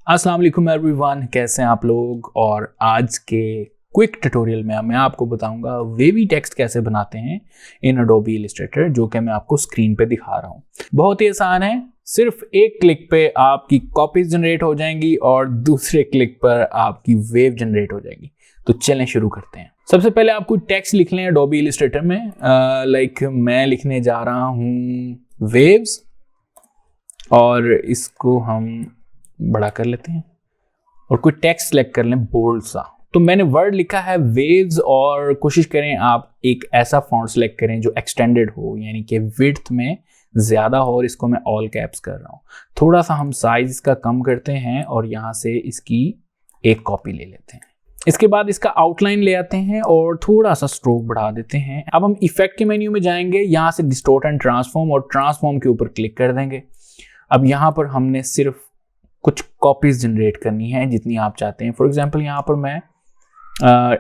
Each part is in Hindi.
अस्सलाम वालेकुम एवरीवन, कैसे हैं आप लोग। और आज के क्विक ट्यूटोरियल में मैं आपको बताऊंगा वेवी टेक्स्ट कैसे बनाते हैं इन एडोबी इलस्ट्रेटर, जो कि मैं आपको स्क्रीन पे दिखा रहा हूं। बहुत ही आसान है, सिर्फ एक क्लिक पे आपकी कॉपीज जनरेट हो जाएंगी और दूसरे क्लिक पर आपकी वेव जनरेट हो जाएगी। तो चलें शुरू करते हैं। सबसे पहले आपको टेक्स्ट लिख लें एडोबी इलस्ट्रेटर में। मैं लिखने जा रहा हूं वेव्स और इसको हम बड़ा कर लेते हैं और कोई टेक्स्ट सेलेक्ट कर लें बोल्ड सा। तो मैंने वर्ड लिखा है वेव्स और कोशिश करें आप एक ऐसा फॉन्ट सेलेक्ट करें जो एक्सटेंडेड हो, यानी कि विड्थ में ज़्यादा हो, और इसको मैं ऑल कैप्स कर रहा हूँ। थोड़ा सा हम साइज इसका कम करते हैं और यहाँ से इसकी एक कॉपी ले लेते हैं। इसके बाद इसका आउटलाइन ले आते हैं और थोड़ा सा स्ट्रोक बढ़ा देते हैं। अब हम इफेक्ट के मेन्यू में जाएंगे, यहाँ से डिस्टोर्ट एंड ट्रांसफॉर्म और ट्रांसफॉर्म के ऊपर क्लिक कर देंगे। अब यहाँ पर हमने सिर्फ कुछ कॉपीज जनरेट करनी है जितनी आप चाहते हैं। फॉर एग्जांपल यहाँ पर मैं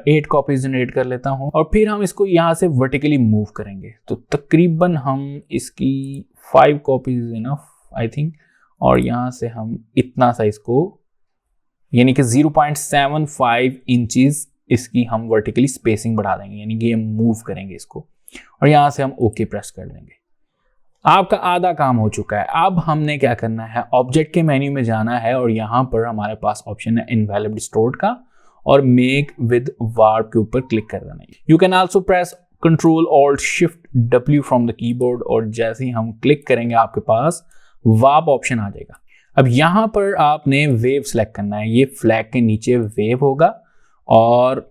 8 कॉपीज जनरेट कर लेता हूँ और फिर हम इसको यहाँ से वर्टिकली मूव करेंगे। तो तकरीबन हम इसकी 5 कॉपीज इनफ आई थिंक, और यहाँ से हम इतना सा इसको यानी कि 0.75 इंचेस इसकी हम वर्टिकली स्पेसिंग बढ़ा देंगे, यानी कि हम मूव करेंगे इसको और यहाँ से हम ओके प्रेस कर देंगे। आपका आधा काम हो चुका है। अब हमने क्या करना है, ऑब्जेक्ट के मेन्यू में जाना है और यहाँ पर हमारे पास ऑप्शन है इनवैलिड डिस्टोर्ट का और मेक विद वार्प के ऊपर क्लिक कर देना है। You can also press control alt shift W from the keyboard और जैसे ही हम क्लिक करेंगे आपके पास वार्प ऑप्शन आ जाएगा। अब यहाँ पर आपने वेव सेलेक्ट करना है, ये फ्लैग के नीचे वेव होगा और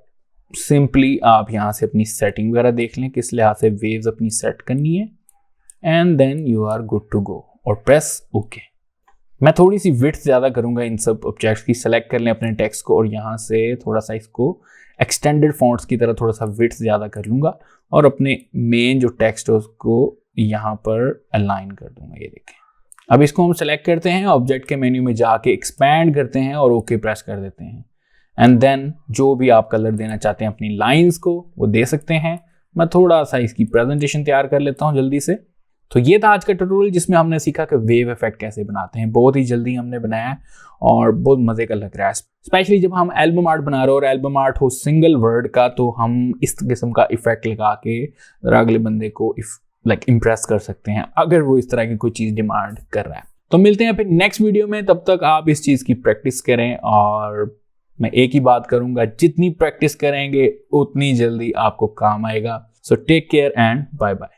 सिंपली आप यहाँ से अपनी सेटिंग वगैरह देख लें किस लिहाज से वेव्स अपनी सेट करनी है and then you are good to go और प्रेस ओके। मैं थोड़ी सी विड्थ ज़्यादा करूँगा इन सब ऑब्जेक्ट्स की। सेलेक्ट कर लें अपने टेक्स्ट को और यहाँ से थोड़ा सा इसको एक्सटेंडेड फॉन्ट्स की तरह थोड़ा सा विड्थ ज़्यादा कर लूँगा और अपने मेन जो टेक्स्ट है उसको यहाँ पर अलाइन कर दूँगा। ये देखें। अब इसको हम सेलेक्ट करते हैं, ऑब्जेक्ट के मेन्यू में जाके एक्सपैंड करते हैं और ओके प्रेस कर देते हैं एंड देन जो भी आप कलर देना चाहते हैं अपनी लाइन्स को वो दे सकते हैं। मैं थोड़ा सा इसकी प्रेजेंटेशन तैयार कर लेता हूँ जल्दी से। तो ये था आज का ट्यूटोरियल जिसमें हमने सीखा कि वेव इफेक्ट कैसे बनाते हैं। बहुत ही जल्दी हमने बनाया है और बहुत मजे का लग रहा है, स्पेशली जब हम एल्बम आर्ट बना रहे हो और एल्बम आर्ट हो सिंगल वर्ड का, तो हम इस किस्म का इफेक्ट लगा के अगले बंदे को इम्प्रेस कर सकते हैं अगर वो इस तरह की कोई चीज़ डिमांड कर रहा है। तो मिलते हैं फिर नेक्स्ट वीडियो में, तब तक आप इस चीज़ की प्रैक्टिस करें और मैं एक ही बात करूंगा, जितनी प्रैक्टिस करेंगे उतनी जल्दी आपको काम आएगा। So take care and bye bye.